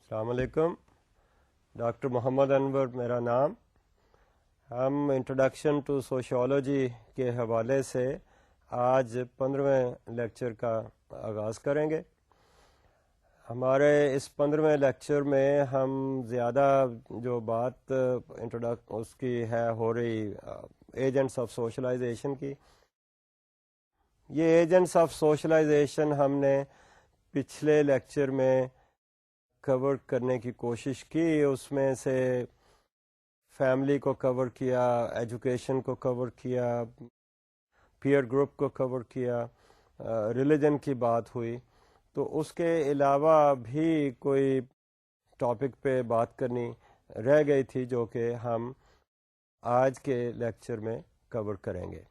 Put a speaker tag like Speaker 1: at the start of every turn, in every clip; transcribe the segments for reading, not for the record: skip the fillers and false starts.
Speaker 1: السلام علیکم. ڈاکٹر محمد انور میرا نام. ہم انٹروڈکشن ٹو سوشیولوجی کے حوالے سے آج 15ویں لیکچر کا آغاز کریں گے. ہمارے اس 15ویں لیکچر میں ہم زیادہ جو بات اس کی ہو رہی ایجنٹس آف سوشلائزیشن کی. یہ ایجنٹس آف سوشلائزیشن ہم نے پچھلے لیکچر میں کور کرنے کی کوشش کی. اس میں سے فیملی کو کور کیا، ایجوکیشن کو کور کیا، پیئر گروپ کو کور کیا، ریلیجن کی بات ہوئی. تو اس کے علاوہ بھی کوئی ٹاپک پہ بات کرنی رہ گئی تھی جو کہ ہم آج کے لیکچر میں کور کریں گے.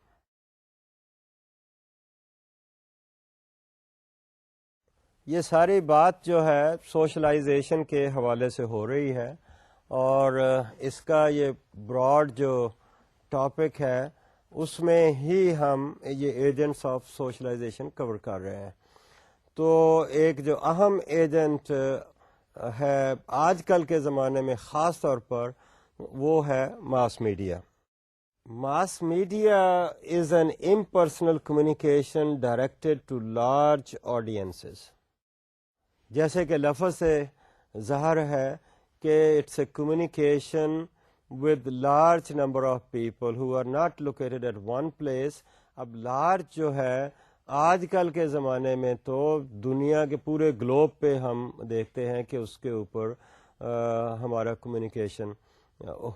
Speaker 1: یہ ساری بات جو ہے سوشلائزیشن کے حوالے سے ہو رہی ہے، اور اس کا یہ براڈ جو ٹاپک ہے اس میں ہی ہم یہ ایجنٹس آف سوشلائزیشن کور کر رہے ہیں. تو ایک جو اہم ایجنٹ ہے آج کل کے زمانے میں خاص طور پر وہ ہے mass media. Mass media is an impersonal communication directed to large audiences. جیسے کہ لفظ سے ظاہر ہے کہ it's a communication with large number of people who are not located at one place. اب لارج جو ہے آج کل کے زمانے میں تو دنیا کے پورے گلوب پہ ہم دیکھتے ہیں کہ اس کے اوپر ہمارا کمیونیکیشن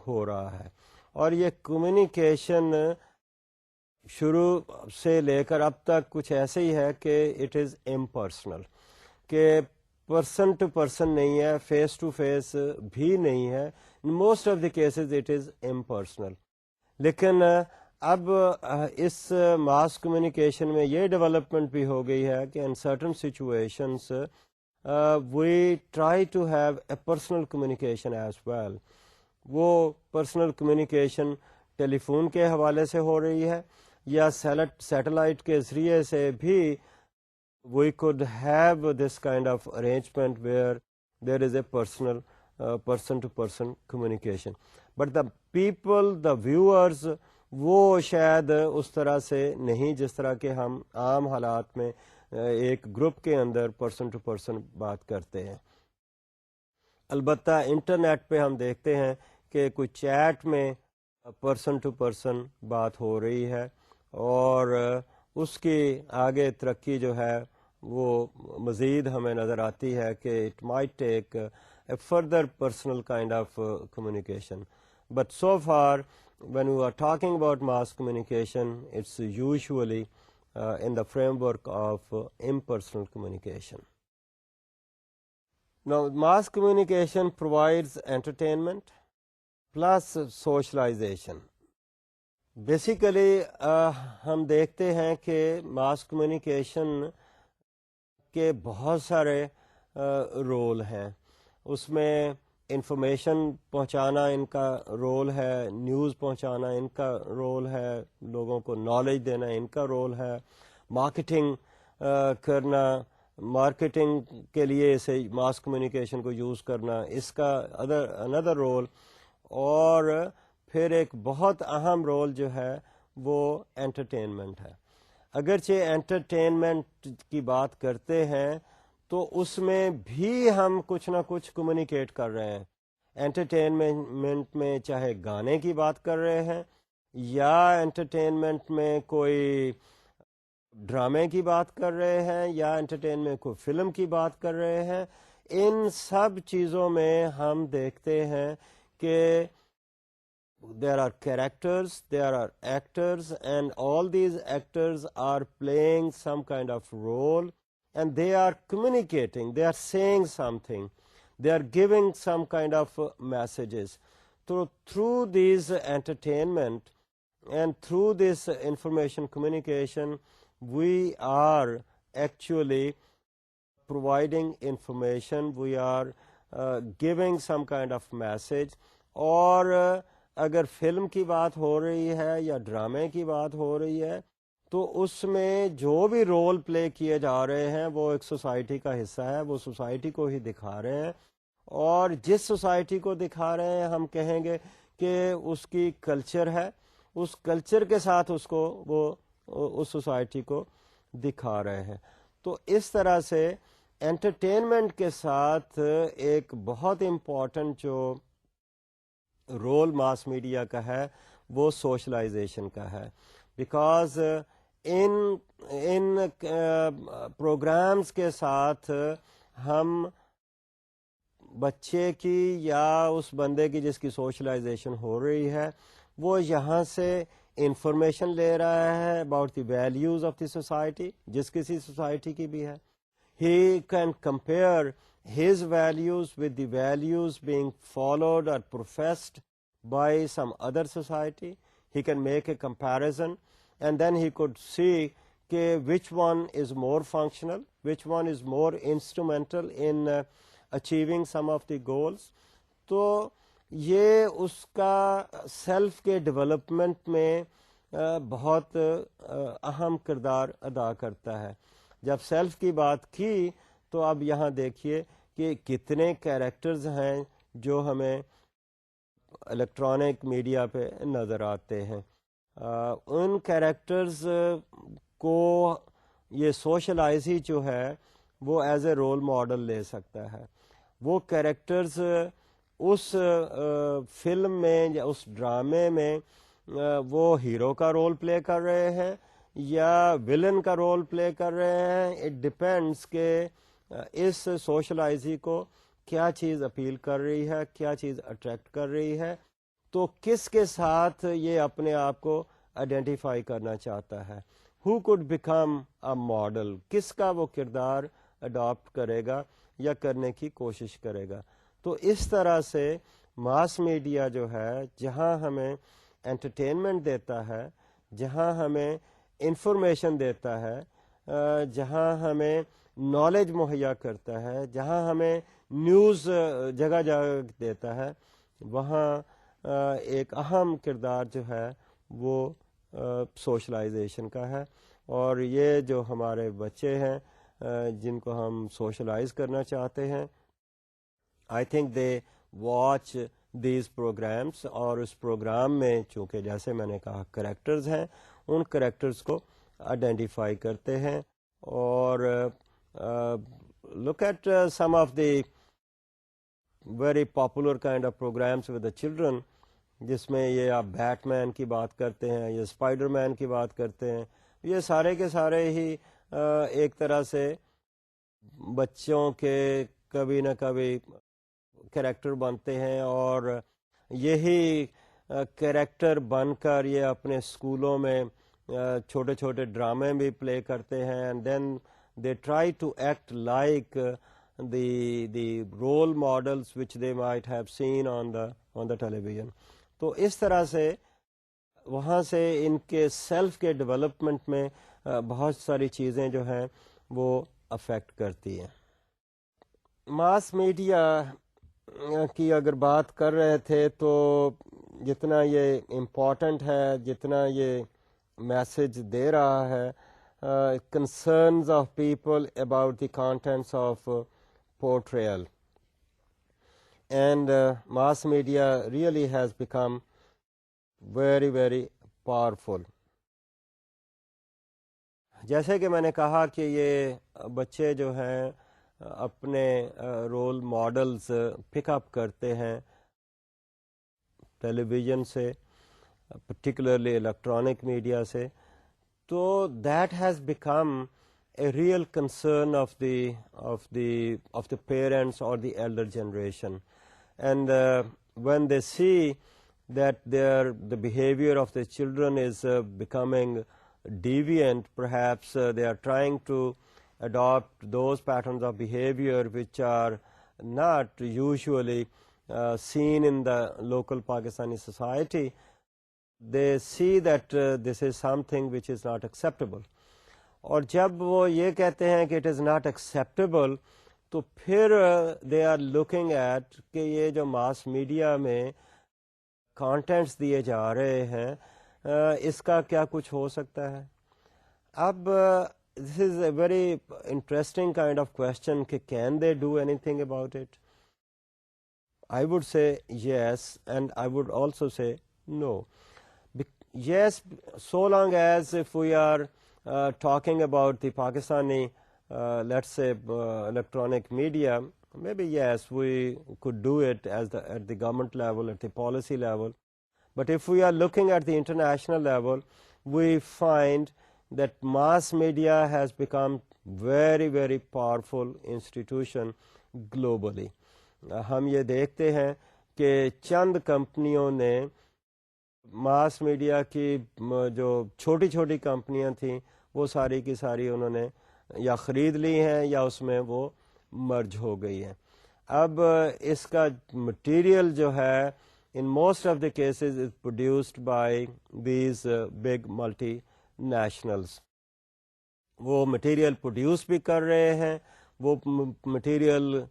Speaker 1: ہو رہا ہے. اور یہ کمیونیکیشن شروع سے لے کر اب تک کچھ ایسے ہی ہے کہ اٹ از امپرسنل، کہ پرسن ٹو پرسن نہیں ہے، فیس ٹو فیس بھی نہیں ہے. Most of the cases it is impersonal. لیکن اب اس ماس کمیونیکیشن میں یہ ڈیولپمنٹ بھی ہو گئی ہے کہ in certain situations we try to have a personal communication as well. وہ پرسنل کمیونیکیشن ٹیلی فون کے حوالے سے ہو رہی ہے، یا سیٹلائٹ کے ذریعے سے بھی we could have this kind of arrangement where there is a person to person communication. But the people, the viewers, وہ شاید اس طرح سے نہیں جس طرح کہ ہم عام حالات میں ایک گروپ کے اندر پرسن ٹو پرسن بات کرتے ہیں. البتہ انٹرنیٹ پہ ہم دیکھتے ہیں کہ کوئی چیٹ میں پرسن ٹو پرسن بات ہو رہی ہے، اور اس کی آگے ترقی جو ہے وہ مزید ہمیں نظر آتی ہے کہ it might take a further personal kind of communication. But so for when we are talking about mass communication, it's usually in the framework of impersonal communication. Now, mass communication provides entertainment plus socialization. Basically, ہم دیکھتے ہیں کہ mass communication کے بہت سارے role ہیں. اس میں information پہنچانا ان کا رول ہے، نیوز پہنچانا ان کا رول ہے، لوگوں کو نالج دینا ان کا رول ہے، مارکیٹنگ کرنا، مارکیٹنگ کے لیے اسے ماس کمیونیکیشن کو یوز کرنا اس کا اندر رول. اور پھر ایک بہت اہم رول جو ہے وہ انٹرٹینمنٹ ہے. اگرچہ انٹرٹینمنٹ کی بات کرتے ہیں تو اس میں بھی ہم کچھ نہ کچھ کمیونیکیٹ کر رہے ہیں. انٹرٹینمنٹ میں چاہے گانے کی بات کر رہے ہیں، یا انٹرٹینمنٹ میں کوئی ڈرامے کی بات کر رہے ہیں، یا انٹرٹینمنٹ میں کوئی فلم کی بات کر رہے ہیں، ان سب چیزوں میں ہم دیکھتے ہیں کہ there are characters, there are actors, and all these actors are playing some kind of role, and they are communicating, they are saying something, they are giving some kind of messages. So through these entertainment and through this information communication, we are actually providing information, we are giving some kind of message. اور اگر film کی بات ہو رہی ہے یا ڈرامے کی بات ہو رہی ہے تو اس میں جو بھی رول پلے کیے جا رہے ہیں وہ ایک سوسائٹی کا حصہ ہے، وہ سوسائٹی کو ہی دکھا رہے ہیں. اور جس سوسائٹی کو دکھا رہے ہیں ہم کہیں گے کہ اس کی کلچر ہے، اس کلچر کے ساتھ اس کو وہ اس سوسائٹی کو دکھا رہے ہیں. تو اس طرح سے انٹرٹینمنٹ کے ساتھ ایک بہت امپورٹنٹ جو رول ماس میڈیا کا ہے وہ سوشلائزیشن کا ہے. بیکاز ان پروگرامز کے ساتھ ہم بچے کی یا اس بندے کی جس کی سوشلائزیشن ہو رہی ہے وہ یہاں سے انفارمیشن لے رہا ہے about the values of the society, جس کسی سوسائٹی کی بھی ہے. He can compare his values with the values being followed or professed by some other society. He can make a comparison and then he could see which one is more functional, which one is more instrumental in achieving some of the goals. تو یہ اس کا self کے development میں بہت اہم کردار ادا کرتا ہے. جب سیلف کی بات کی تو اب یہاں دیکھیے کہ کتنے کیریکٹرز ہیں جو ہمیں الیکٹرانک میڈیا پہ نظر آتے ہیں. ان کیریکٹرز کو یہ سوشلائزی جو ہے وہ ایز اے رول ماڈل لے سکتا ہے. وہ کیریکٹرز اس فلم میں یا اس ڈرامے میں وہ ہیرو کا رول پلے کر رہے ہیں یا ویلن کا رول پلے کر رہے ہیں. اٹ ڈپینڈس کہ اس سوشلائزی کو کیا چیز اپیل کر رہی ہے، کیا چیز اٹریکٹ کر رہی ہے، تو کس کے ساتھ یہ اپنے آپ کو آئیڈینٹیفائی کرنا چاہتا ہے. Who could become a model, کس کا وہ کردار اڈاپٹ کرے گا یا کرنے کی کوشش کرے گا. تو اس طرح سے ماس میڈیا جو ہے جہاں ہمیں انٹرٹینمنٹ دیتا ہے، جہاں ہمیں انفارمیشن دیتا ہے، جہاں ہمیں نالج مہیا کرتا ہے، جہاں ہمیں نیوز جگہ جگہ دیتا ہے، وہاں ایک اہم کردار جو ہے وہ سوشلائزیشن کا ہے. اور یہ جو ہمارے بچے ہیں جن کو ہم سوشلائز کرنا چاہتے ہیں، I think they watch these programmes, اور اس پروگرام میں چونکہ جیسے میں نے کہا کریکٹرز ہیں، ان کریکٹرز کو آئیڈینٹیفائی کرتے ہیں. اور look at some of the very popular kind of programs with the children، جس میں یہ آپ بیٹ مین کی بات کرتے ہیں یا اسپائڈر مین کی بات کرتے ہیں. یہ سارے کے سارے ہی ایک طرح سے بچوں کے کبھی نہ کبھی کریکٹر بنتے ہیں، اور یہی کریکٹر بن کر یہ اپنے اسکولوں میں چھوٹے چھوٹے ڈرامے بھی پلے کرتے ہیں. And then they try to act like the role models which they might have seen on the television. تو اس طرح سے وہاں سے ان کے سیلف کے ڈیولپمنٹ میں بہت ساری چیزیں جو ہیں وہ افیکٹ کرتی ہیں. ماس میڈیا کی اگر بات کر رہے تھے تو جتنا یہ امپورٹنٹ ہے، جتنا یہ میسج دے رہا ہے، concerns of people about the contents of portrayal, and mass media really has become very very powerful. جیسے کہ میں نے کہا کہ یہ بچے جو ہیں اپنے رول ماڈلز پک اپ کرتے ہیں ٹیلی ویژن سے، پرٹیکولرلی الیکٹرانک میڈیا سے. تو that has become a real concern of the parents اور the elder generation. And when they see that the behavior of the children is becoming deviant, perhaps they are trying to adopt those patterns of behavior which are not usually seen in the local Pakistani society. They see that this is something which is not acceptable. اور جب وہ یہ کہتے ہیں کہ it is not acceptable، تو پھر they are looking at کہ یہ جو ماس میڈیا میں کانٹینٹس دیے جا رہے ہیں اس کا کیا کچھ ہو سکتا ہے. اب this is a very interesting kind of question کہ can they do anything about it. I would say yes, and I would also say no. Yes, so long as if we are talking about the Pakistani, let's say, electronic media, maybe yes, we could do it at the government level, at the policy level. But if we are looking at the international level, we find that mass media has become very, very powerful institution globally. ہم یہ دیکھتے ہیں کہ چند کمپنیوں نے mass media کی جو چھوٹی چھوٹی کمپنیاں تھیں وہ ساری کی ساری انہوں نے یا خرید لی ہیں یا اس میں وہ مرج ہو گئی ہیں. اب اس کا مٹیریل جو ہے in most of the cases is produced by these big multi nationals. وہ مٹیریل پروڈیوس بھی کر رہے ہیں, وہ مٹیریل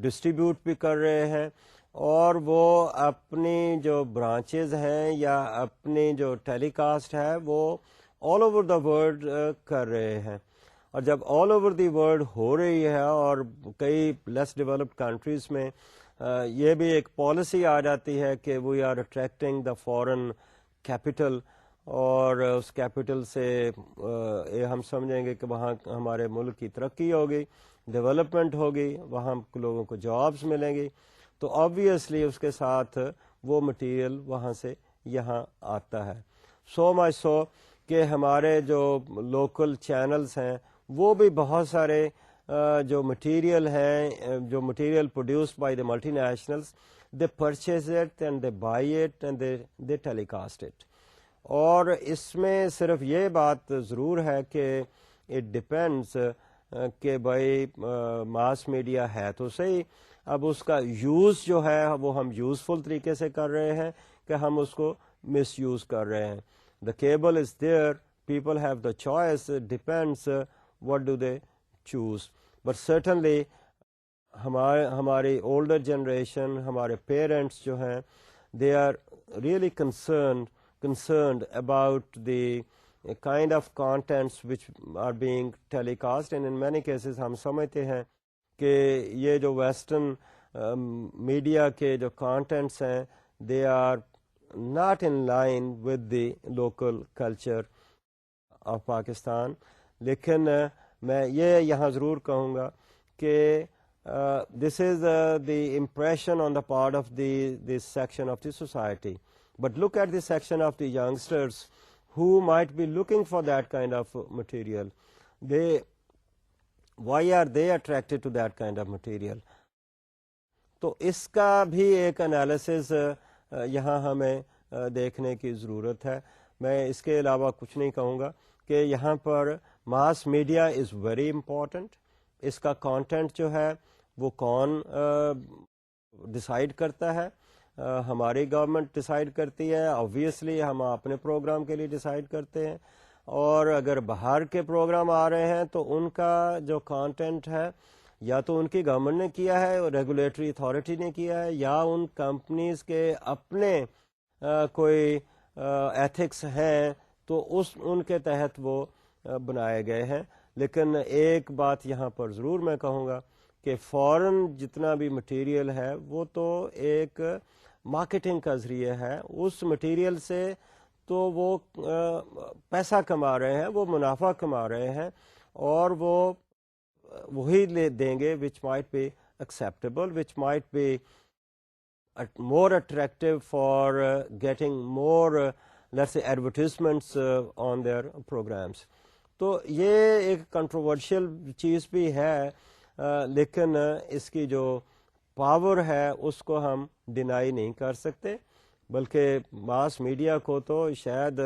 Speaker 1: ڈسٹریبیوٹ بھی کر رہے ہیں, اور وہ اپنی جو برانچز ہیں یا اپنی جو ٹیلی کاسٹ ہے وہ آل اوور دا ورلڈ کر رہے ہیں. اور جب آل اوور دی ورلڈ ہو رہی ہے اور کئی لیس ڈیولپڈ کنٹریز میں یہ بھی ایک پالیسی آ جاتی ہے کہ we are attracting the foreign capital, اور اس کیپٹل سے ہم سمجھیں گے کہ وہاں ہمارے ملک کی ترقی ہوگی, ڈیولپمنٹ ہوگی, وہاں لوگوں کو جابس ملیں گی, تو آبویسلی اس کے ساتھ وہ مٹیریل وہاں سے یہاں آتا ہے. سو مچ سو کہ ہمارے جو لوکل چینلز ہیں وہ بھی بہت سارے جو مٹیریل ہیں, جو material produced by the multinationals, they purchase it and they buy it and they telecast it. اور اس میں صرف یہ بات ضرور ہے کہ اٹ ڈپینڈس کہ بھائی ماس میڈیا ہے تو صحیح, اب اس کا یوز جو ہے وہ ہم یوزفل طریقے سے کر رہے ہیں کہ ہم اس کو مس یوز کر رہے ہیں. The cable is there, people have the choice, depends what do they choose. But certainly ہماری اولڈر جنریشن, ہمارے پیرنٹس جو ہیں, they are really concerned about the kind of contents which are being telecast, and in many cases ہم سمجھتے ہیں کہ یہ جو ویسٹرن میڈیا کے جو کانٹینٹس ہیں they are not in line with the local culture of Pakistan. لیکن میں یہ یہاں ضرور کہوں گا کہ this is the impression on the part of this section of the society, but look at the section of the youngsters who might be looking for that kind of material. Why are they attracted to that kind of material? تو اس کا بھی ایک analysis یہاں ہمیں دیکھنے کی ضرورت ہے. میں اس کے علاوہ کچھ نہیں کہوں گا کہ یہاں پر mass media is very important. اس کا کانٹینٹ جو ہے وہ کون ڈیسائیڈ کرتا ہے؟ ہماری گورنمنٹ ڈیسائیڈ کرتی ہے, آبویسلی ہم اپنے پروگرام کے لیے ڈیسائیڈ کرتے ہیں, اور اگر باہر کے پروگرام آ رہے ہیں تو ان کا جو کانٹینٹ ہے یا تو ان کی گورنمنٹ نے کیا ہے, ریگولیٹری اتھارٹی نے کیا ہے, یا ان کمپنیز کے اپنے کوئی ایتھکس ہیں تو ان کے تحت وہ بنائے گئے ہیں. لیکن ایک بات یہاں پر ضرور میں کہوں گا کہ فورن جتنا بھی مٹیریل ہے وہ تو ایک مارکیٹنگ کا ذریعہ ہے, اس مٹیریل سے تو وہ پیسہ کما رہے ہیں, وہ منافع کما رہے ہیں, اور وہ وہی لے دیں گے which might be acceptable, which might be more attractive for getting more let's say advertisements on their programs. تو یہ ایک کنٹروورشل چیز بھی ہے, لیکن اس کی جو پاور ہے اس کو ہم ڈینائی نہیں کر سکتے, بلکہ ماس میڈیا کو تو شاید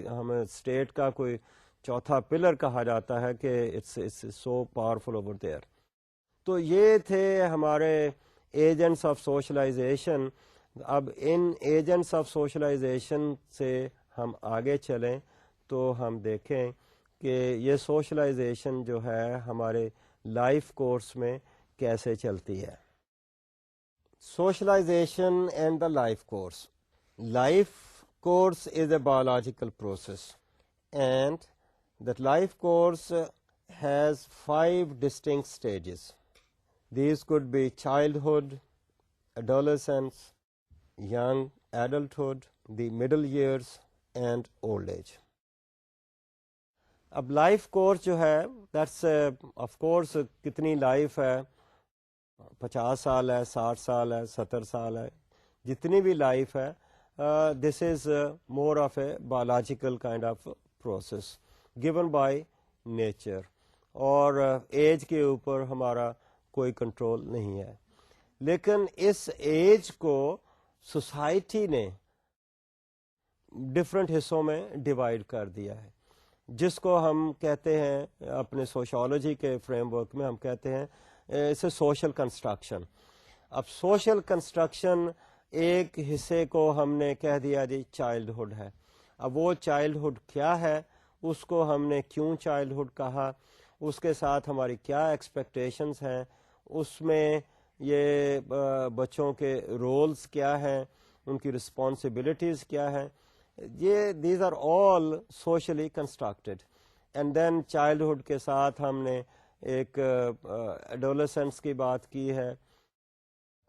Speaker 1: ہمیں اسٹیٹ کا کوئی چوتھا پلر کہا جاتا ہے کہ it's so powerful over there. تو یہ تھے ہمارے ایجنٹس آف سوشلائزیشن. اب ان ایجنٹس آف سوشلائزیشن سے ہم آگے چلیں تو ہم دیکھیں کہ یہ سوشلائزیشن جو ہے ہمارے لائف کورس میں کیسے چلتی ہے. Socialization and the life course. Life course is a biological process, and that life course has 5 distinct stages. These could be childhood, adolescence, young adulthood, the middle years and old age. اب life course جو ہے that's of course کتنی life ہے، 50 سال ہے، 60 سال ہے، 70 سال ہے، جتنی بھی لائف ہے، this is more of a biological kind of process given by nature, اور ایج کے اوپر ہمارا کوئی کنٹرول نہیں ہے. لیکن اس ایج کو سوسائٹی نے ڈفرینٹ حصوں میں ڈیوائڈ کر دیا ہے، جس کو ہم کہتے ہیں اپنے سوشیولوجی کے فریم ورک میں ہم کہتے ہیں اسے سوشل کنسٹرکشن. اب سوشل کنسٹرکشن ایک حصے کو ہم نے کہہ دیا جی چائلڈہڈ ہے. اب وہ چائلڈہڈ کیا ہے، اس کو ہم نے کیوں چائلڈہڈ کہا، اس کے ساتھ ہماری کیا ایکسپیکٹیشنز ہیں، اس میں یہ بچوں کے رولز کیا ہیں، ان کی رسپانسبلٹیز کیا ہیں، یہ these are all socially constructed. And then childhood کے ساتھ ہم نے ایک ایڈولسنس کی بات کی ہے،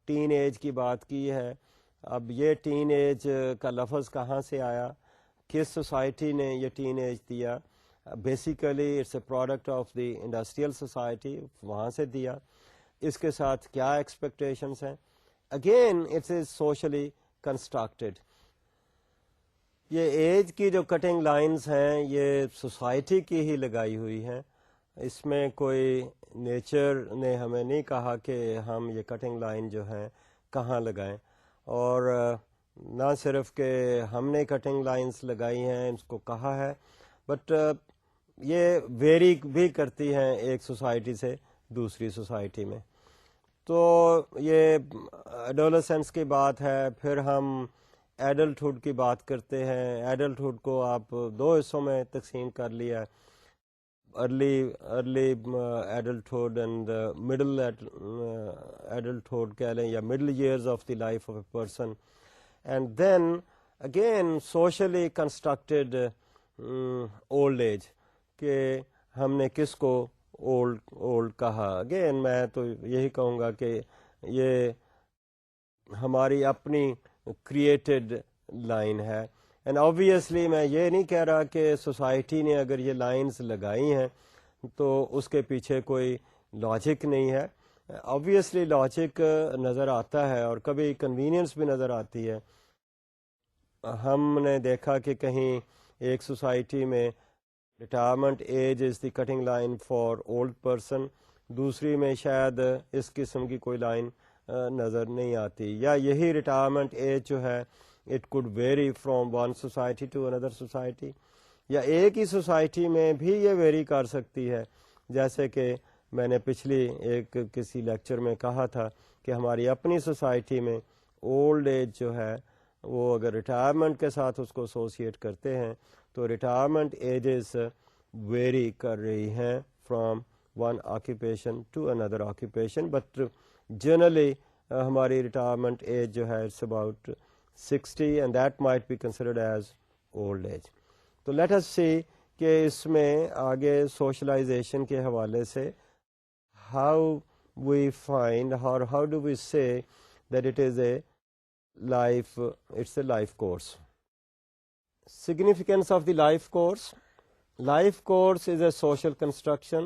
Speaker 1: ٹین ایج کی بات کی ہے. اب یہ ٹین ایج کا لفظ کہاں سے آیا، کس سوسائٹی نے یہ ٹین ایج دیا؟ Basically it's a product of the industrial society, وہاں سے دیا. اس کے ساتھ کیا ایکسپیکٹیشنس ہیں؟ Again it's is socially constructed. یہ ایج کی جو کٹنگ لائنز ہیں یہ سوسائٹی کی ہی لگائی ہوئی ہیں، اس میں کوئی نیچر نے ہمیں نہیں کہا کہ ہم یہ کٹنگ لائن جو ہیں کہاں لگائیں. اور نہ صرف کہ ہم نے کٹنگ لائنز لگائی ہیں، اس کو کہا ہے، بٹ یہ ویری بھی کرتی ہیں ایک سوسائٹی سے دوسری سوسائٹی میں. تو یہ ایڈولسنس کی بات ہے. پھر ہم ایڈلٹہڈ کی بات کرتے ہیں. ایڈلٹہڈ کو آپ دو حصوں میں تقسیم کر لیا، early adulthood and middle adulthood کہہ لیں، یا middle years of the life of a person. And then again socially constructed old age, کہ ہم نے کس کو اولڈ کہا. اگین میں تو یہی کہوں گا کہ یہ ہماری اپنی کریٹڈ لائن ہے. اینڈ آبویسلی میں یہ نہیں کہہ رہا کہ سوسائٹی نے اگر یہ لائنز لگائی ہیں تو اس کے پیچھے کوئی لاجک نہیں ہے. آبویسلی لاجک نظر آتا ہے اور کبھی کنوینئنس بھی نظر آتی ہے. ہم نے دیکھا کہ کہیں ایک سوسائٹی میں retirement age is the cutting line for old person, دوسری میں شاید اس قسم کی کوئی لائن نظر نہیں آتی، یا یہی ریٹائرمنٹ ایج جو ہے it could vary from one society to another society, یا ایک ہی سوسائٹی میں بھی یہ ویری کر سکتی ہے. جیسے کہ میں نے پچھلی ایک کسی لیکچر میں کہا تھا کہ ہماری اپنی سوسائٹی میں اولڈ ایج جو ہے وہ اگر ریٹائرمنٹ کے ساتھ اس کو ایسوسیٹ کرتے ہیں تو ریٹائرمنٹ ایجز ویری کر رہی ہیں from one occupation to another occupation. But generally ہماری ریٹائرمنٹ ایج جو ہے it's about 60 and that might be considered as old age. تو لیٹ اس سی کہ اس میں آگے سوشلائزیشن کے حوالے سے ہاؤ وی فائنڈ اور how do we say that it is a life, it's a life course. Significance of the life course. Life course is a social construction.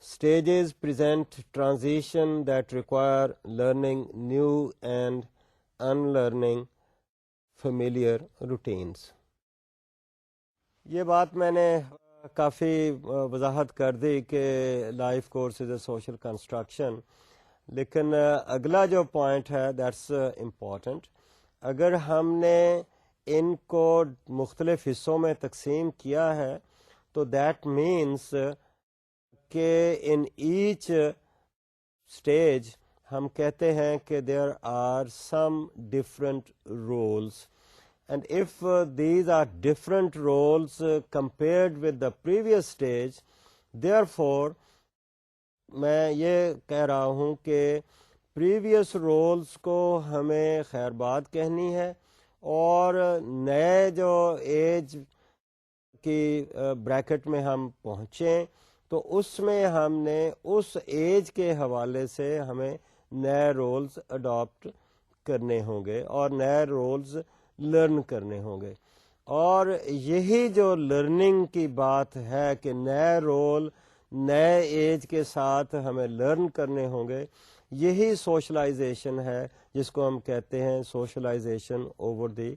Speaker 1: Stages present transition that require learning new and unlearning familiar routines. یہ بات میں نے کافی وضاحت کر دی کہ life course is a social construction, لیکن اگلا جو پوائنٹ ہے دیٹس امپورٹنٹ. اگر ہم نے ان کو مختلف حصوں میں تقسیم کیا ہے تو دیٹ مینس کہ ان ایچ اسٹیج ہم کہتے ہیں کہ there are some different roles, and if these are different roles compared with the previous stage, therefore میں یہ کہہ رہا ہوں کہ پریویس رولس کو ہمیں خیر بات کہنی ہے، اور نئے جو ایج کی بریکٹ میں ہم پہنچیں تو اس میں ہم نے اس ایج کے حوالے سے ہمیں نئے رولز اڈاپٹ کرنے ہوں گے اور نئے رولز لرن کرنے ہوں گے. اور یہی جو لرننگ کی بات ہے کہ نئے رول نئے ایج کے ساتھ ہمیں لرن کرنے ہوں گے, یہی سوشلائزیشن ہے جس کو ہم کہتے ہیں socialization over the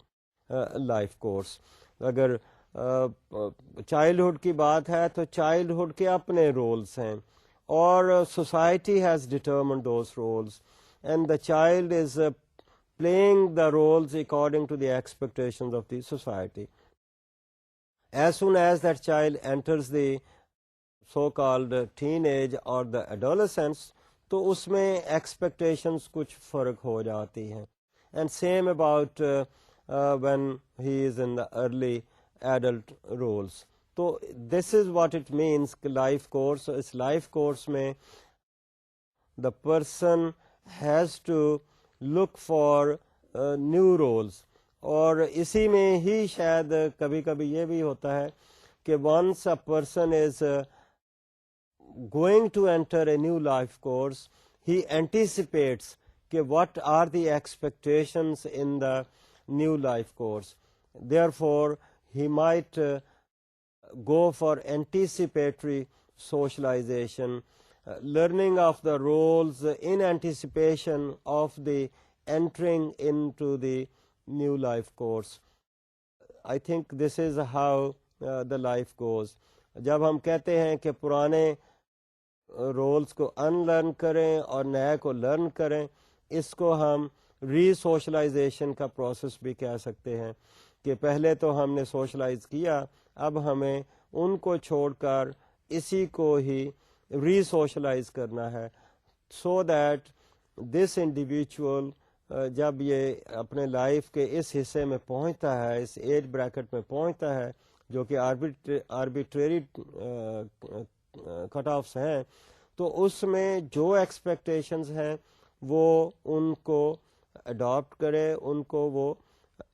Speaker 1: life course. اگر چائلڈہڈ کی بات ہے تو چائلڈہڈ کے اپنے رولز ہیں اور society has determined those roles and the child is playing the roles according to the expectations of the society. As soon as that child enters the so-called teenage or the adolescence, تو اس میں expectations کچھ فرق ہو جاتی ہیں. And same about when he is in the early adult roles. تو this is what it means life course. Us life course میں the person has to look for new roles. اور اسی میں ہی شاید کبھی کبھی یہ بھی ہوتا ہے کہ once a person is going to enter a new life course, he anticipates کہ what are the expectations in the new life course. Therefore, he might go for anticipatory socialization, learning of the roles in anticipation of the entering into the new life course. I think this is how the life goes. جب ہم کہتے ہیں کہ پرانے rules کو ان learn کریں اور نئے کو لرن کریں, اس کو ہم ری سوشلائزیشن کا پروسیس بھی کہہ سکتے ہیں کہ پہلے تو ہم نے سوشلائز کیا, اب ہمیں ان کو چھوڑ کر اسی کو ہی ری سوشلائز کرنا ہے, سو دیٹ دس انڈیویچول جب یہ اپنے لائف کے اس حصے میں پہنچتا ہے, اس ایج بریکٹ میں پہنچتا ہے جو کہ آربیٹریری کٹ آفس ہیں, تو اس میں جو ایکسپیکٹیشنز ہیں وہ ان کو اڈاپٹ کرے, ان کو وہ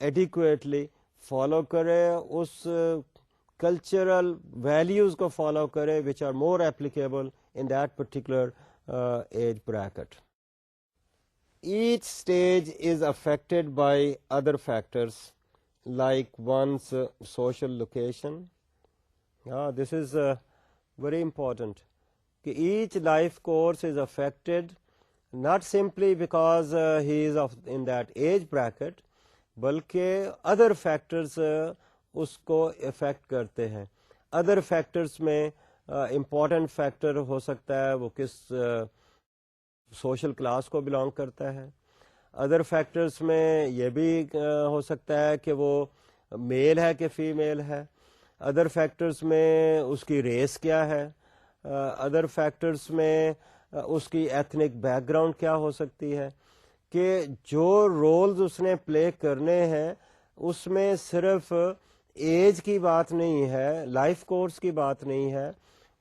Speaker 1: ایڈیکویٹلی فالو کرے, اس کلچرل ویلیوز کو فالو کرے which are more applicable in that particular age bracket. Each stage is affected by other factors like one's social location. This is very important. Each life course is affected not simply because he is in that age bracket, بلکہ other factors اس کو effect کرتے ہیں. Other factors میں important factor ہو سکتا ہے وہ کس social class کو بلانگ کرتا ہے. ادر فیکٹرز میں یہ بھی ہو سکتا ہے کہ وہ میل ہے کہ فیمیل ہے. ادر فیکٹرز میں اس کی ریس کیا ہے. ادر فیکٹرز میں اس کی ایتھنک بیک گراؤنڈ کیا ہو سکتی ہے. کہ جو رولز اس نے پلے کرنے ہیں اس میں صرف ایج کی بات نہیں ہے, لائف کورس کی بات نہیں ہے.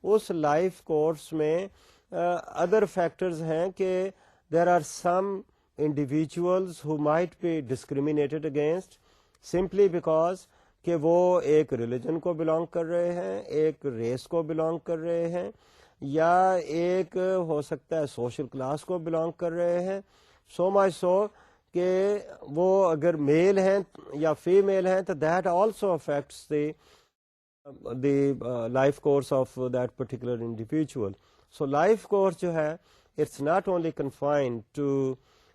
Speaker 1: اس لائف کورس میں ادر فیکٹرز ہیں کہ there are some individuals who might be discriminated against simply because کہ وہ ایک ریلیجن کو بلانگ کر رہے ہیں, ایک ریس کو بلانگ کر رہے ہیں, یا ایک ہو سکتا ہے سوشل کلاس کو بلانگ کر رہے ہیں. سو مچ سو کہ وہ اگر میل ہیں یا فیمیل ہیں تو that also affects the life course of that particular individual. So life course جو ہے it's not only confined to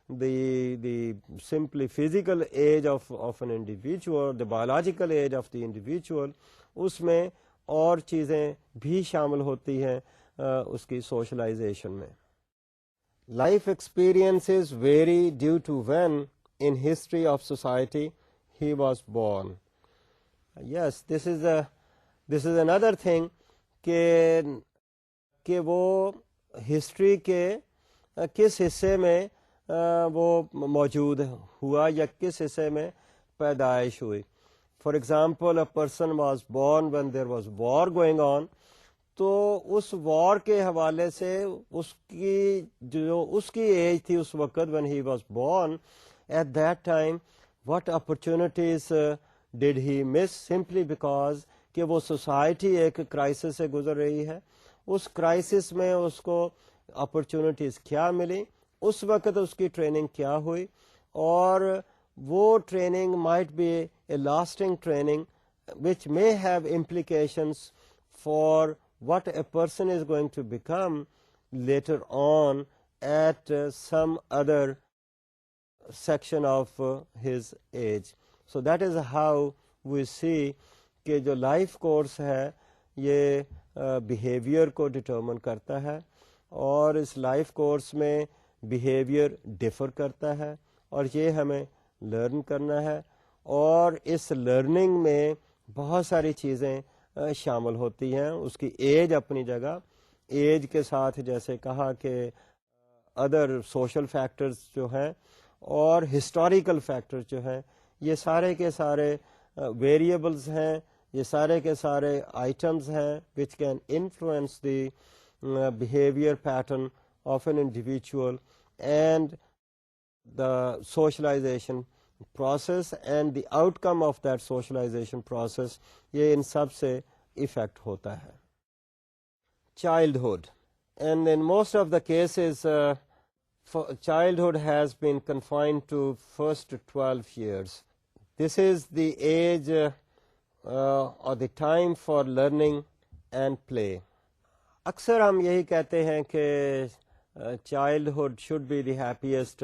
Speaker 1: the simply physical age of an individual, the biological age of the individual, اس میں اور چیزیں بھی شامل ہوتی ہیں اس کی سوشلائزیشن میں. Life experiences vary due to when in history of society he was born. Yes, this is another thing کہ وہ ہسٹری کے کس حصے میں وہ موجود ہوا یا کس حصے میں پیدائش ہوئی. For example, a person was born when there was war going on, تو اس وار کے حوالے سے اس کی ایج تھی اس وقت when he was born, at that time what opportunities did he miss, simply because کہ وہ سوسائٹی ایک کرائسس سے گزر رہی ہے. اس کرائسس میں اس کو اپرچونیٹیز کیا ملی اس وقت اس کی ٹریننگ کیا ہوئی, اور وہ training might be a lasting training which may have implications for what a person is going to become later on at some other section of his age. So that is how we see کہ جو life course ہے یہ behaviour کو determine کرتا ہے, اور اس life course میں behaviour differ کرتا ہے, اور یہ ہمیں لرن کرنا ہے, اور اس لرننگ میں بہت ساری چیزیں شامل ہوتی ہیں. اس کی ایج اپنی جگہ, ایج کے ساتھ جیسے کہا کہ ادر سوشل فیکٹرز جو ہیں اور ہسٹوریکل فیکٹرز جو ہیں, یہ سارے کے سارے ویریبلز ہیں, یہ سارے کے سارے آئٹمز ہیں which can influence the behavior pattern of an individual and the socialization process and the outcome of that socialization process. یہ ان سب سے افیکٹ ہوتا ہے. Childhood, and in most of the cases childhood has been confined to first 12 years. This is the age or the time for learning and play. اکثر ہم یہی کہتے ہیں کہ childhood should be the happiest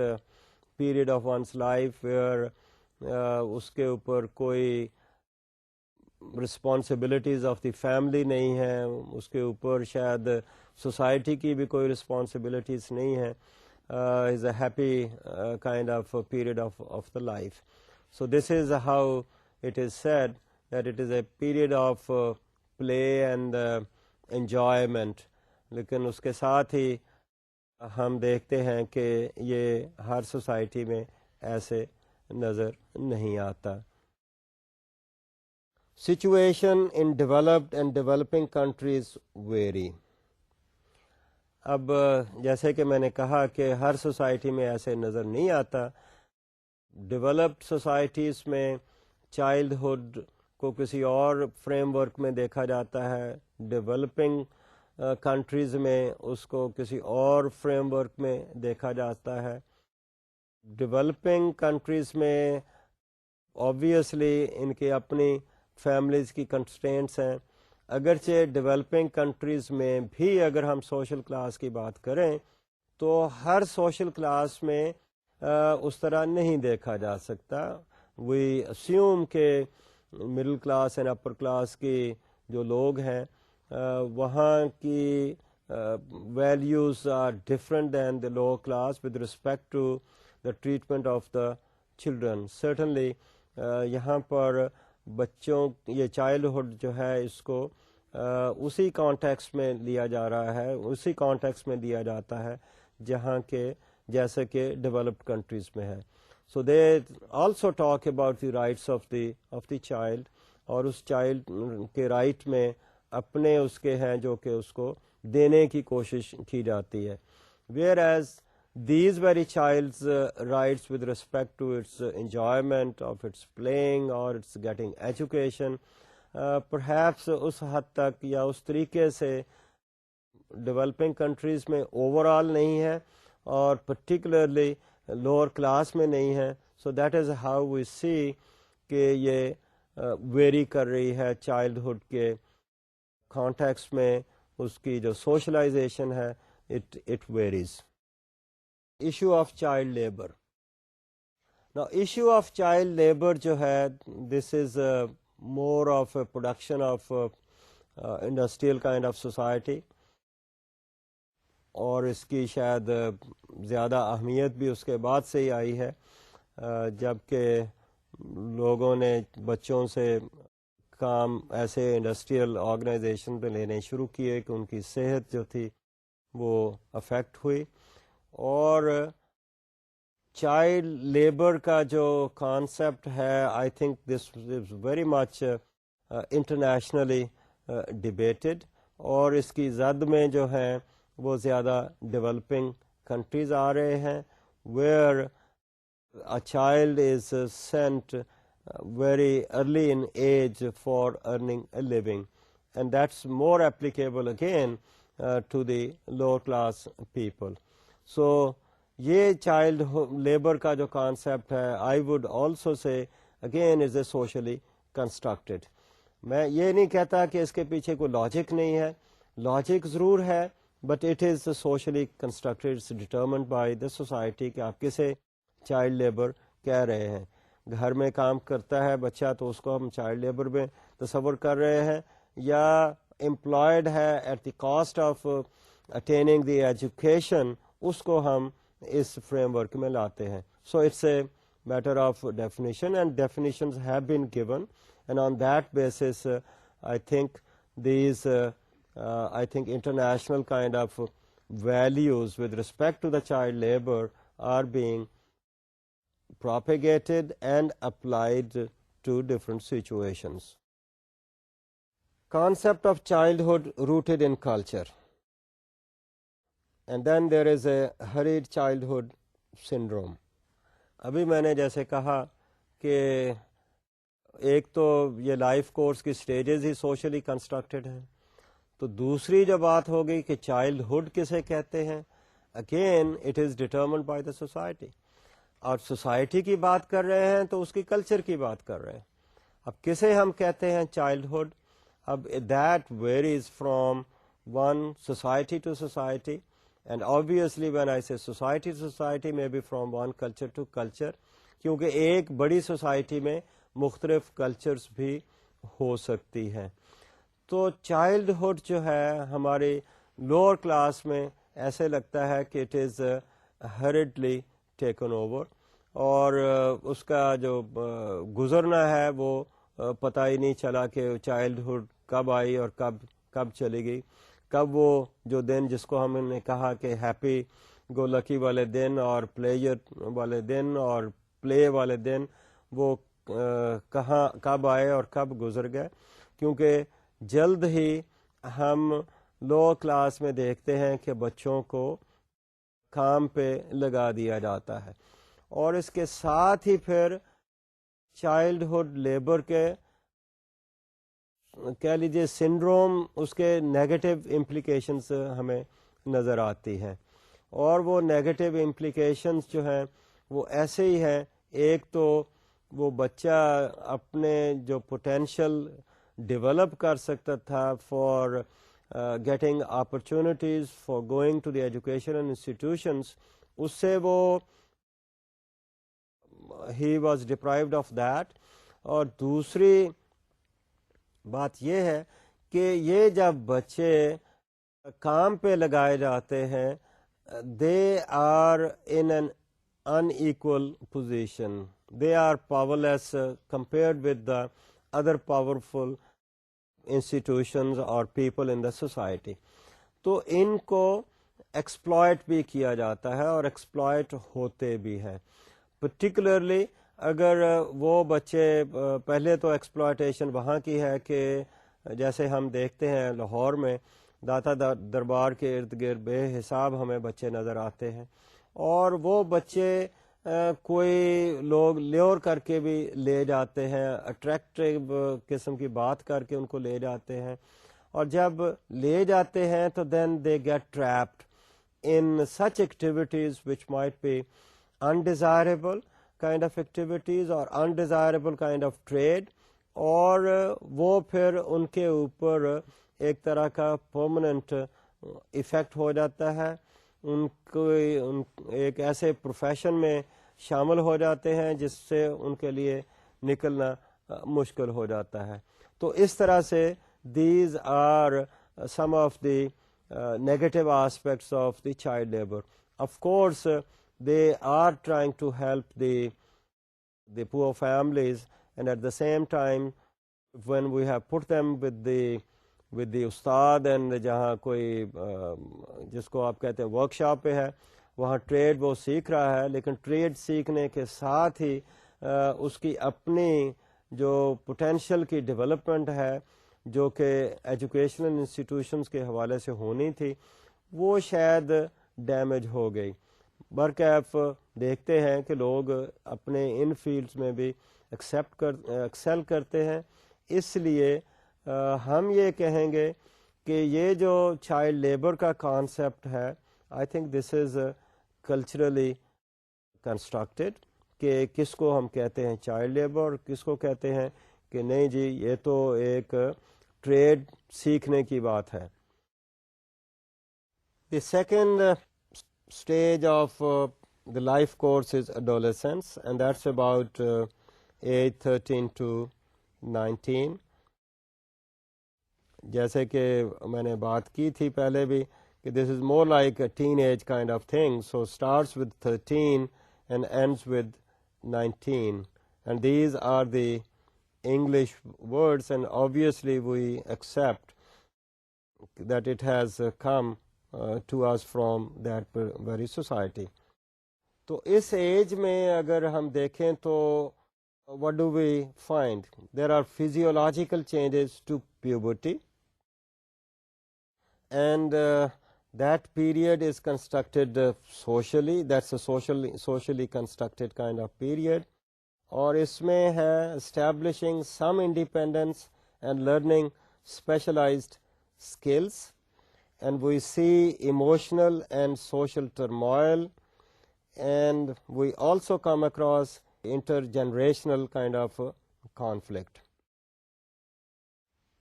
Speaker 1: period of one's life where اس کے اوپر کوئی responsibilities of the family نہیں ہیں, اس کے اوپر شاید سوسائٹی کی بھی کوئی رسپانسبلٹیز نہیں ہیں. Is a happy kind of period of the life. So this is how it is said that it is a period of play and enjoyment. لیکن اس کے ساتھ ہی ہم دیکھتے ہیں کہ یہ ہر سوسائٹی میں ایسے نظر نہیں آتا. Situation in developed and developing countries vary. اب جیسے کہ میں نے کہا کہ ہر سوسائٹی میں ایسے نظر نہیں آتا. ڈیولپڈ سوسائٹیز میں چائلڈہڈ کو کسی اور فریم ورک میں دیکھا جاتا ہے, ڈیولپنگ کنٹریز میں اس کو کسی اور فریم ورک میں دیکھا جاتا ہے. ڈیولپنگ کنٹریز میں آبویسلی ان کی اپنی فیملیز کی کنسٹرینٹس ہیں. اگرچہ ڈیولپنگ کنٹریز میں بھی اگر ہم سوشل کلاس کی بات کریں تو ہر سوشل کلاس میں اس طرح نہیں دیکھا جا سکتا. وی اسیوم کہ middle class and upper class کی جو لوگ ہیں وہاں کی values are different than the lower class with respect to the treatment of the children. Certainly یہاں پر بچوں یہ چائلڈہڈ جو ہے اس کو اسی کانٹیکس میں لیا جا رہا ہے, اسی کانٹیکس میں دیا جاتا ہے جہاں کہ جیسے کہ ڈیولپڈ کنٹریز میں ہے. So they also talk about the rights of the child, اور اس چائلڈ کے رائٹ میں اپنے اس کے ہیں جو کہ اس کو دینے کی کوشش کی جاتی ہے. Where as these very child's rights with respect to its enjoyment of its playing or its getting education perhaps اس حد تک یا اس طریقے سے ڈیولپنگ کنٹریز میں اوور آل نہیں ہے اور پرٹیکولرلی لوور کلاس میں نہیں ہے. سو دیٹ از ہاؤ وی سی کہ یہ ویری کر رہی ہے چائلڈہڈ کے کانٹیکس میں, اس کی جو سوشلائزیشن ہے it varies. Issue of child labour. Now issue of child labour جو ہے this is more of a production of industrial kind of society, اور اس کی شاید زیادہ اہمیت بھی اس کے بعد سے ہی آئی ہے جب کہ لوگوں نے بچوں سے کام ایسے انڈسٹریل آرگنائزیشن پہ لینے شروع کیے کہ ان کی صحت جو تھی وہ افیکٹ ہوئی. اور چائلڈ لیبر کا جو کانسیپٹ ہے I think this is very much internationally debated, اور اس کی زد میں جو ہیں وہ زیادہ ڈیولپنگ کنٹریز آ رہے ہیں where a child is sent very early in age for earning a living, and that's more applicable again to the lower class people. So یہ چائلڈ لیبر کا جو کانسیپٹ ہے I would also say again is a socially constructed. میں یہ نہیں کہتا کہ اس کے پیچھے کوئی لاجک نہیں ہے, لاجک ضرور ہے, but it is socially constructed, it's determined by the society کہ آپ کسے چائلڈ لیبر کہہ رہے ہیں. گھر میں کام کرتا ہے بچہ تو اس کو ہم چائلڈ لیبر میں تصور کر رہے ہیں, یا امپلائڈ ہے at the cost of attaining the education, اس کو ہم اس فریم ورک میں لاتے ہیں. So it's a matter of definition, and definitions have been given, and on that basis I think these I think international kind of values with respect to the child labor are being propagated and applied to different situations. Concept of childhood rooted in culture. And then there is a hurried childhood syndrome. ابھی میں نے جیسے کہا کہ ایک تو یہ life course کی سٹیجز ہی سوشلی کنسٹرکٹیڈ ہیں, تو دوسری جو بات ہوگی کہ چائلڈ ہوڈ کسے کہتے ہیں, again it is determined by the society. اور سوسائٹی کی بات کر رہے ہیں تو اس کی کلچر کی بات کر رہے ہیں. اب کسے ہم کہتے ہیں چائلڈ ہوڈ, اب that varies from one society to society, and obviously when I say society to society میں be from one culture to culture, کیونکہ ایک بڑی سوسائٹی میں مختلف کلچرز بھی ہو سکتی ہیں. تو چائلڈ ہوڈ جو ہے ہماری لوور کلاس میں ایسے لگتا ہے کہ اٹ از ہریڈلی ٹیکن اوور, اور اس کا جو گزرنا ہے وہ پتہ ہی نہیں چلا کہ چائلڈ ہوڈ کب آئی اور کب چلی گئی. کب وہ جو دن جس کو ہم نے کہا کہ ہیپی گو لکی والے دن اور پلیئر والے دن اور پلے والے دن, وہ کہاں کب آئے اور کب گزر گئے. کیونکہ جلد ہی ہم لو کلاس میں دیکھتے ہیں کہ بچوں کو کام پہ لگا دیا جاتا ہے, اور اس کے ساتھ ہی پھر چائلڈ ہوڈ لیبر کے کہہ لیجیے سنڈروم, اس کے نیگیٹو امپلیکیشنز ہمیں نظر آتی ہیں. اور وہ نیگیٹو امپلیکیشنز جو ہیں وہ ایسے ہی ہیں. ایک تو وہ بچہ اپنے جو پوٹینشیل ڈیولپ کر سکتا تھا for getting opportunities for going to the education institutions, اس سے وہ ہی واز ڈپرائیوڈ آف دیٹ. اور دوسری بات یہ ہے کہ یہ جب بچے کام پہ لگائے جاتے ہیں, they are in an unequal position, they are powerless compared with the other powerful institutions or people in the society. تو ان کو ایکسپلائٹ بھی کیا جاتا ہے اور ایکسپلائٹ ہوتے بھی ہیں. پرٹیکولرلی اگر وہ بچے, پہلے تو ایکسپلائٹیشن وہاں کی ہے کہ جیسے ہم دیکھتے ہیں لاہور میں داتا دربار کے ارد گرد بے حساب ہمیں بچے نظر آتے ہیں, اور وہ بچے کوئی لوگ لیور کر کے بھی لے جاتے ہیں, اٹریکٹیو قسم کی بات کر کے ان کو لے جاتے ہیں, اور جب لے جاتے ہیں تو then they get trapped in such activities which might be undesirable kind of activities or undesirable kind of trade, اور وہ پھر ان کے اوپر ایک طرح کا پرماننٹ ایفیکٹ ہو جاتا ہے. ان کو ایک ایسے پروفیشن میں شامل ہو جاتے ہیں جس سے ان کے لیے نکلنا مشکل ہو جاتا ہے. تو اس طرح سے these are some of the negative aspects of the child labour. Of course they are trying to help the poor families, and at the same time when we have put them with the ustad, and جہاں کوئی جس کو آپ کہتے ہیں work shop پہ ہے, وہاں ٹریڈ وہ سیکھ رہا ہے, لیکن ٹریڈ سیکھنے کے ساتھ ہی اس کی اپنی جو پوٹینشیل کی ڈیولپمنٹ ہے جو کہ ایجوکیشنل انسٹیٹیوشنس کے حوالے سے ہونی تھی, وہ شاید ڈیمیج ہو گئی. برکیف دیکھتے ہیں کہ لوگ اپنے ان فیلڈز میں بھی ایکسیل کرتے ہیں. اس لیے ہم یہ کہیں گے کہ یہ جو چائلڈ لیبر کا کانسیپٹ ہے, I think this is culturally constructed کہ کس کو ہم کہتے ہیں چائلڈ لیبر اور کس کو کہتے ہیں کہ نہیں جی یہ تو ایک ٹریڈ سیکھنے کی بات ہے. The second stage of the life course is adolescence, and that's about age 13 to 19. جیسے کہ میں نے بات کی تھی پہلے بھی کہ this is more like a teenage kind of thing, so starts with 13 and ends with 19, and these are the English words, and obviously we accept that it has come to us from that very society. تو اس age میں اگر ہم دیکھیں تو what do we find? There are physiological changes to puberty, and that period is constructed socially. That's a socially constructed kind of period. اور اس میں ہے establishing some independence and learning specialized skills, and we see emotional and social turmoil, and we also come across intergenerational kind of conflict.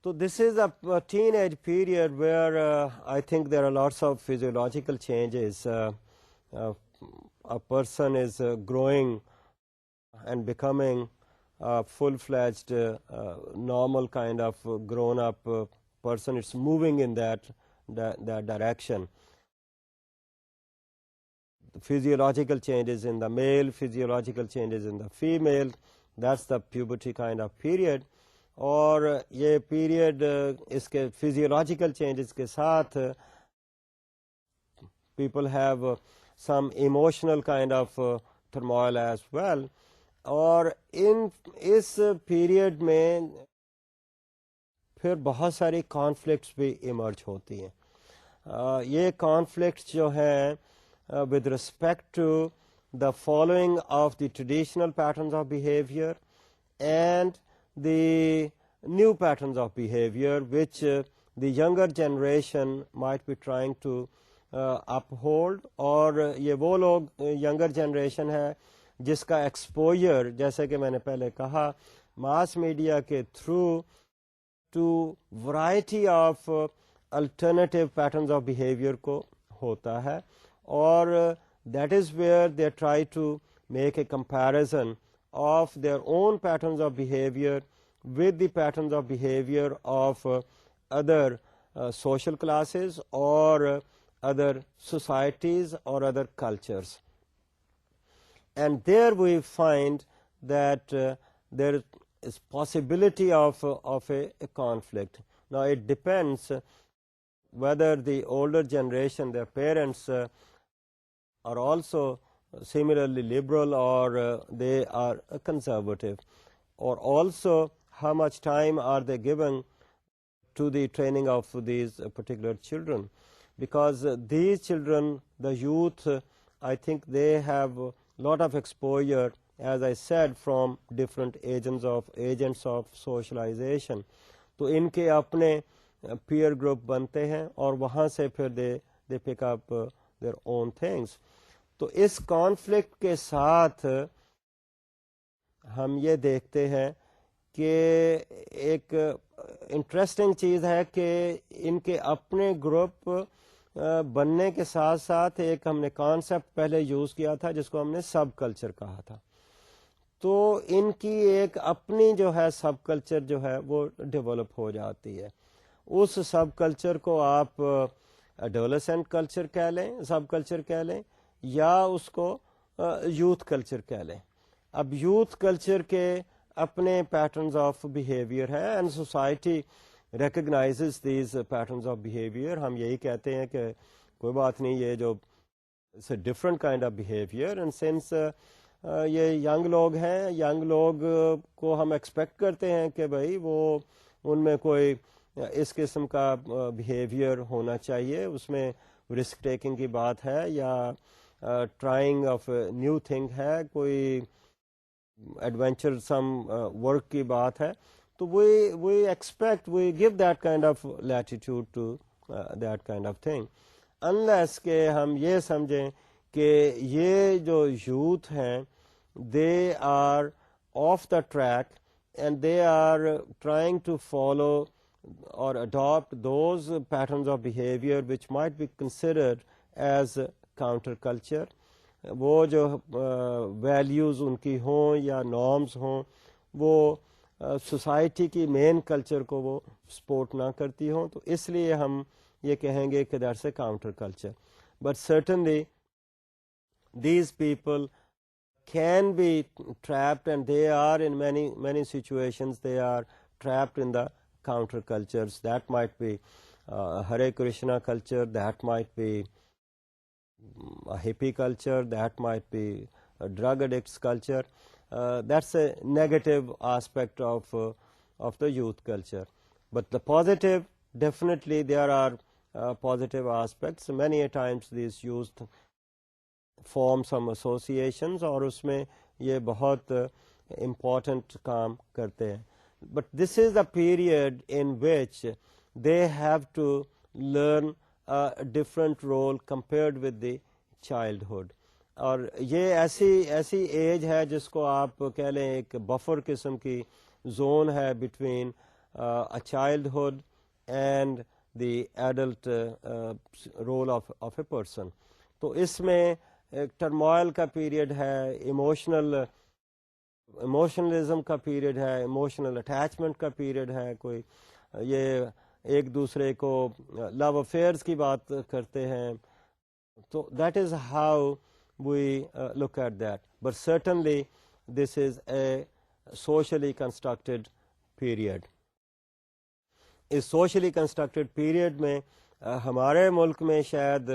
Speaker 1: So this is a teenage period where I think there are lots of physiological changes. A person is growing and becoming a full-fledged normal kind of grown-up person. It's moving in that direction. The physiological changes in the male, physiological changes in the female, that's the puberty kind of period. اور یہ period اس کے physiological changes کے ساتھ people have some emotional kind of turmoil as well. اور اس period میں پھر بہت ساری کانفلکٹس بھی ایمرج ہوتی ہیں. یہ کانفلکٹس جو ہیں with respect to the following of the traditional patterns of behaviour and the new patterns of behavior which the younger generation might be trying to uphold. اور یہ وہ لوگ younger generation ہے جس کا ایکسپوجر جیسے کہ میں نے پہلے کہا ماس میڈیا کے through to variety of alternative patterns of behaviour کو ہوتا ہے. اور that is where they try to make a comparison of their own patterns of behavior with the patterns of behavior of other social classes or other societies or other cultures. And there we find that there is possibility of a conflict. Now it depends whether the older generation, their parents are also similarly liberal or they are conservative, or also how much time are they given to the training of these particular children, because these children, the youth, I think they have a lot of exposure, as I said, from different agents of socialization. تو ان کے اپنے peer group بنتے ہیں اور وہاں سے پھر they pick up their own things. تو اس کانفلکٹ کے ساتھ ہم یہ دیکھتے ہیں کہ ایک انٹرسٹنگ چیز ہے کہ ان کے اپنے گروپ بننے کے ساتھ ساتھ ایک ہم نے کانسیپٹ پہلے یوز کیا تھا جس کو ہم نے سب کلچر کہا تھا. تو ان کی ایک اپنی جو ہے سب کلچر جو ہے وہ ڈیولپ ہو جاتی ہے. اس سب کلچر کو آپ ایڈولسنٹ کلچر کہہ لیں, سب کلچر کہہ لیں, یا اس کو یوتھ کلچر کہہ لیں. اب یوتھ کلچر کے اپنے پیٹرنز آف بیہیویئر ہے and society recognizes these patterns of behaviour. ہم یہی کہتے ہیں کہ کوئی بات نہیں, یہ جو different kind of behaviour and since یہ ینگ لوگ ہیں, ینگ لوگ کو ہم ایکسپیکٹ کرتے ہیں کہ بھائی وہ ان میں کوئی اس قسم کا بیہیویئر ہونا چاہیے, اس میں رسک ٹیکنگ کی بات ہے یا ٹرائنگ آف نیو تھنگ ہے, کوئی ایڈونچر سم ورک کی بات ہے. تو we expect, we give that kind of latitude to that kind of thing, unless کہ ہم یہ سمجھیں کہ یہ جو یوتھ ہیں they are off the track and they are trying to follow or adopt those patterns of behavior which might be considered as counter culture. وہ جو ویلیوز ان کی ہوں یا نارمز ہوں وہ سوسائٹی کی مین کلچر کو وہ سپورٹ نہ کرتی ہوں، تو اس لیے ہم یہ کہیں گے کہ that's a counter culture. But certainly these people can be trapped and they are in many situations they are trapped in the counter cultures. That might be Hare Krishna culture, that might be a hippie culture, that might be a drug addicts culture. That's a negative aspect of the youth culture. But the positive, definitely there are positive aspects. Many a times these youth form some associations اور اس میں یہ بہت important کام کرتے ہیں. But this is the period in which they have to learn a different role compared with the childhood. اور یہ ایسی ایج ہے جس کو آپ کہہ لیں ایک بفر قسم کی زون ہے between a childhood and the adult role of a person. تو اس میں ایک ٹرموائل کا پیریڈ ہے، ایموشنلزم کا پیریڈ ہے، ایموشنل اٹیچمنٹ کا پیریڈ ہے، کوئی یہ ایک دوسرے کو لو افیئرس کی بات کرتے ہیں. تو that is how we look at that. But certainly this is a socially constructed period. اس سوشلی کنسٹرکٹیڈ پیریڈ میں ہمارے ملک میں شاید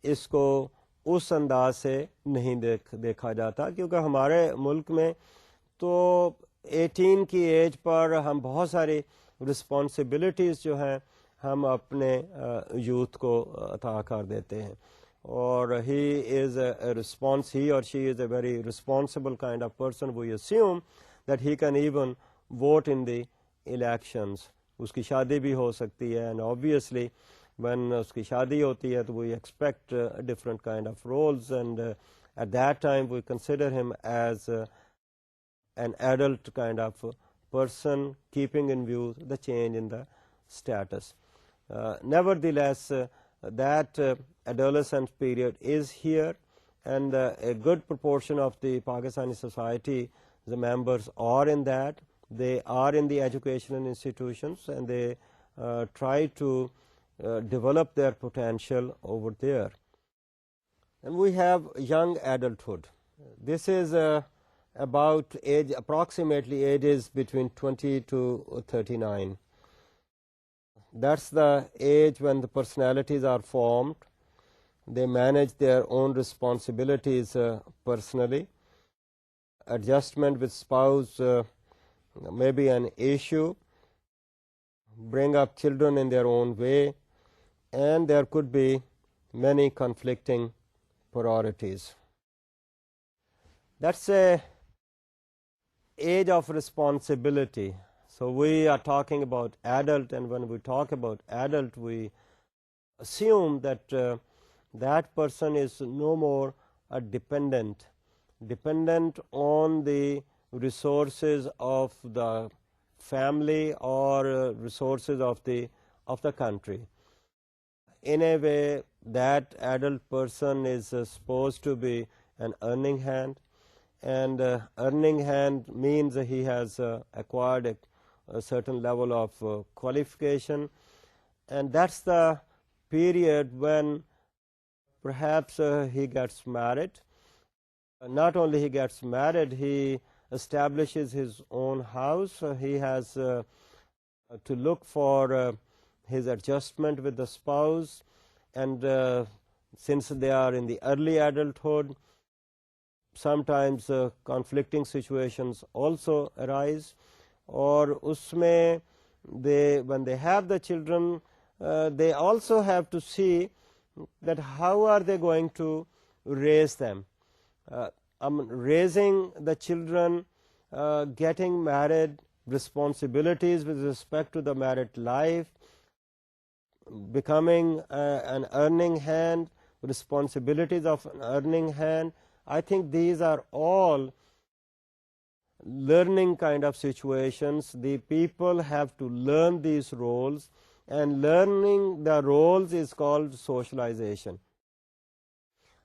Speaker 1: اس کو اس انداز سے نہیں دیکھا جاتا، کیونکہ ہمارے ملک میں تو 18 کی ایج پر ہم بہت ساری رسپانسبلٹیز جو ہیں ہم اپنے یوتھ کو عطا کر دیتے ہیں. اور ہی اور she is a very responsible kind of person. We assume that he can even vote in the elections. اس کی شادی بھی ہو سکتی ہے اینڈ آبویسلی when اس کی شادی ہوتی ہے تو we expect different kind of roles and at that time we consider him as an adult kind of person keeping in view the change in the status. Nevertheless that adolescent period is here and a good proportion of the Pakistani society, the members are in that. They are in the educational institutions and they try to develop their potential over there. And we have young adulthood. This is about age, approximately ages between 20 to 39. That's the age when the personalities are formed. They manage their own responsibilities personally. Adjustment with spouse may be an issue. Bring up children in their own way. And there could be many conflicting priorities. That's a age of responsibility. So we are talking about adult, and when we talk about adult, we assume that that person is no more a dependent on the resources of the family or resources of the country. In a way, that adult person is supposed to be an earning hand, and earning hand means he has acquired a certain level of qualification, and that's the period when perhaps he gets married. Not only he gets married, he establishes his own house. He has to look for his adjustment with the spouse, and since they are in the early adulthood, sometimes conflicting situations also arise. Or usme when they have the children, they also have to see that how are they going to raise them. Raising the children, getting married, responsibilities with respect to the married life, becoming an earning hand, responsibilities of an earning hand. I think these are all learning kind of situations. The people have to learn these roles, and learning the roles is called socialization.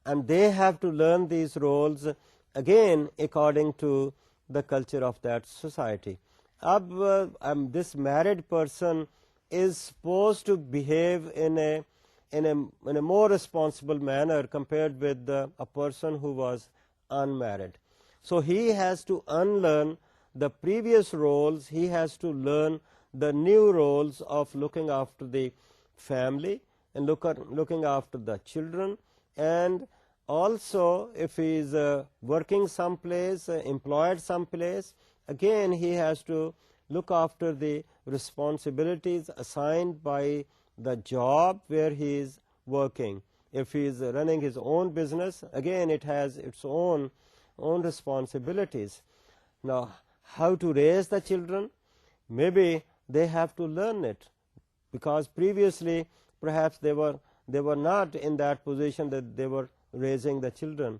Speaker 1: And they have to learn these roles again according to the culture of that society. This married person is supposed to behave in a more responsible manner compared with a person who was unmarried. So he has to unlearn the previous roles. He has to learn the new roles of looking after the family and looking after the children, and also if he is working someplace, employed someplace, again he has to look after the responsibilities assigned by the job where he is working. If he is running his own business, again it has its own responsibilities. Now, how to raise the children? Maybe they have to learn it, because previously perhaps they were not in that position that they were raising the children.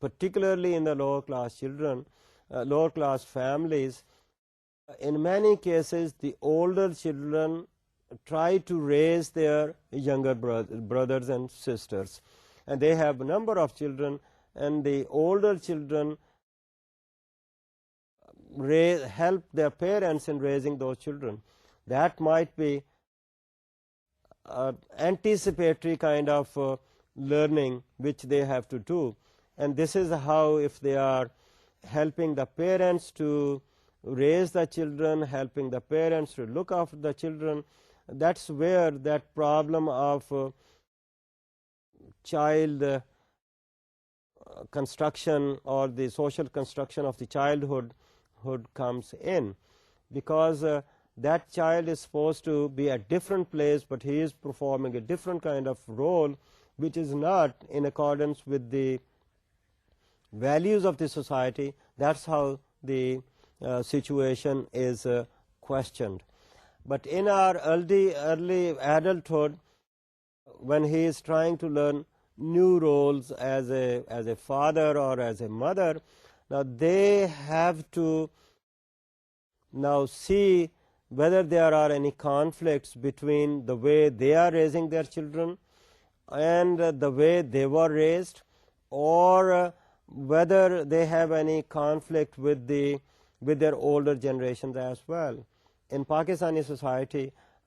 Speaker 1: particularly in the lower class children, lower class families, in many cases the older children try to raise their younger brothers and sisters, and they have a number of children, and the older children help their parents in raising those children. That might be anticipatory kind of learning which they have to do, and this is how, if they are helping the parents to raise the children, helping the parents to look after the children, that's where that problem of child construction or the social construction of the childhood comes in, because that child is supposed to be at different place, but he is performing a different kind of role which is not in accordance with the values of the society. That's how the situation is questioned. But in our early adulthood, when he is trying to learn new roles as a father or as a mother, now they have to now see whether there are any conflicts between the way they are raising their children and the way they were raised, or whether they have any conflict with their older generations as well. In Pakistani society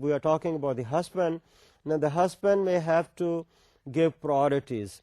Speaker 1: we are talking about the husband. Now the husband may have to give priorities.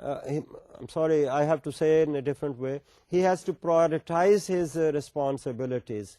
Speaker 1: I'm sorry, I have to say it in a different way. He has to prioritize his responsibilities.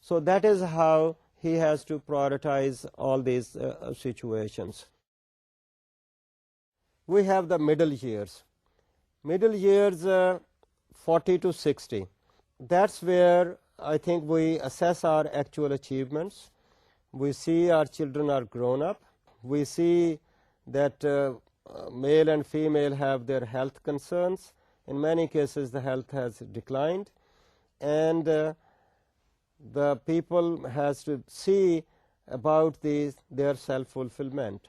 Speaker 1: So that is how he has to prioritize all these situations. We have the middle years. Middle years 40 to 60. That's where I think we assess our actual achievements. We see our children are grown up. We see that male and female have their health concerns. In many cases the health has declined, and the people has to see about their self-fulfillment.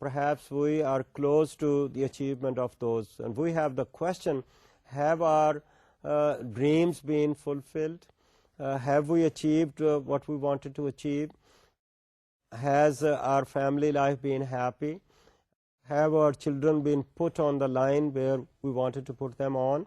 Speaker 1: perhaps we are close to the achievement of those, and we have the question, have our dreams been fulfilled? Have we achieved what we wanted to achieve? Has our family life been happy? Have our children been put on the line where we wanted to put them on?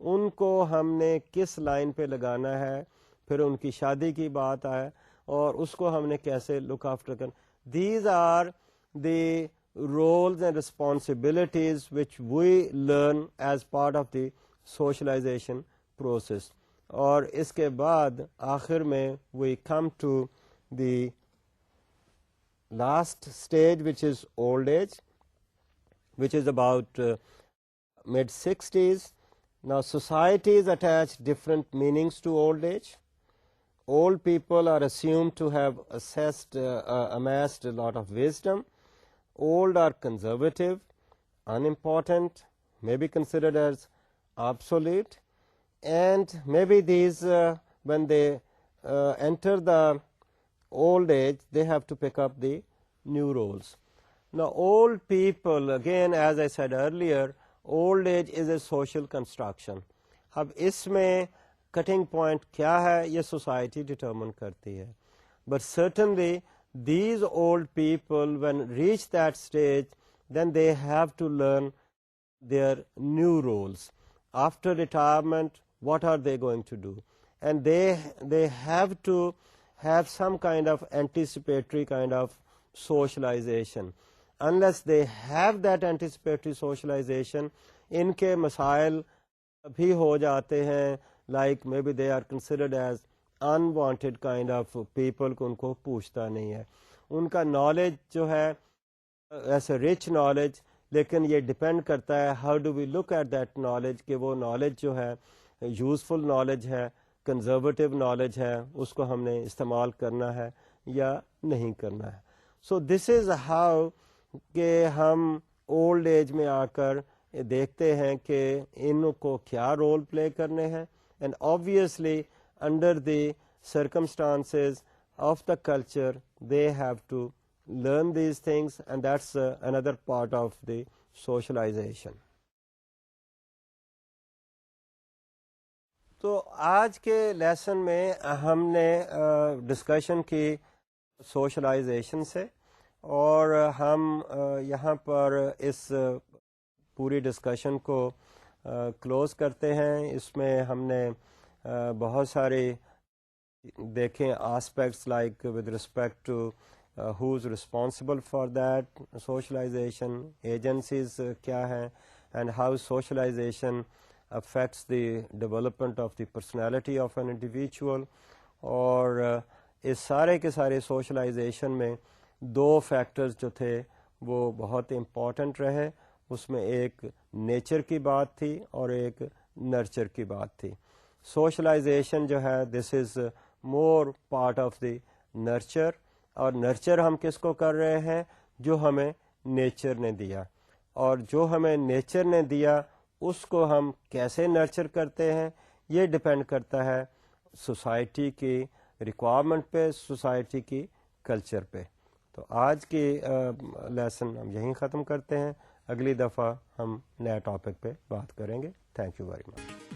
Speaker 1: ان کو ہم نے کس line پہ لگانا ہے, پھر ان کی شادی کی بات آئے اور اس کو ہم نے کیسے لک آفٹر کرنا. These are the roles and responsibilities which we learn as part of the socialization process. اور اس کے بعد آخر میں we come to the last stage, which is old age, which is about mid-60s. Now societies attach different meanings to old age. Old people are assumed to have amassed a lot of wisdom. Old are conservative, unimportant, may be considered as obsolete, and maybe these, when they enter the old age, they have to pick up the new roles. Now, old people, again, as I said earlier, old age is a social construction. اب اس میں cutting point کیا ہے, یہ society determine کرتی ہے. But certainly these old people, when reach that stage, then they have to learn their new roles. After retirement, what are they going to do? And they have to have some kind of anticipatory kind of socialization. Unless they have that anticipatory socialization, ان کے مسائل بھی ہو جاتے ہیں, like maybe they are considered as unwanted kind of people, کو ان کو پوچھتا نہیں ہے. ان کا نالج جو ہے ایسے رچ نالج, لیکن یہ ڈپینڈ کرتا ہے how do we look at that knowledge, کہ وہ نالج جو ہے یوزفل نالج ہے, کنزرویٹو نالج ہے, اس کو ہم نے استعمال کرنا ہے یا نہیں کرنا ہے. سو دس از ہاؤ کہ ہم اولڈ ایج میں آ کر دیکھتے ہیں کہ ان کو کیا رول پلے کرنے ہیں. And obviously under the circumstances of the culture they have to learn these things, and that's another part of the socialization. تو آج کے لیسن میں ہم نے ڈسکشن کی سوشلائزیشن سے, اور ہم یہاں پر اس پوری ڈسکشن کو کلوز کرتے ہیں. اس میں ہم نے بہت ساری دیکھیں aspects, like with respect to who is responsible for that socialization, agencies کیا ہیں, and how socialization affects the development of the personality of an individual. اور اس سارے کے سارے socialization میں دو فیکٹرز جو تھے وہ بہت امپورٹنٹ رہے. اس میں ایک نیچر کی بات تھی اور ایک نرچر کی بات تھی. سوشلائزیشن جو ہے this is more part of the nurture, اور نرچر ہم کس کو کر رہے ہیں, جو ہمیں نیچر نے دیا, اور جو ہمیں نیچر نے دیا اس کو ہم کیسے نرچر کرتے ہیں, یہ ڈپینڈ کرتا ہے سوسائٹی کی ریکوائرمنٹ پہ, سوسائٹی کی کلچر پہ. تو آج کی لیسن ہم یہیں ختم کرتے ہیں. اگلی دفعہ ہم نیا ٹاپک پہ بات کریں گے. Thank you very much.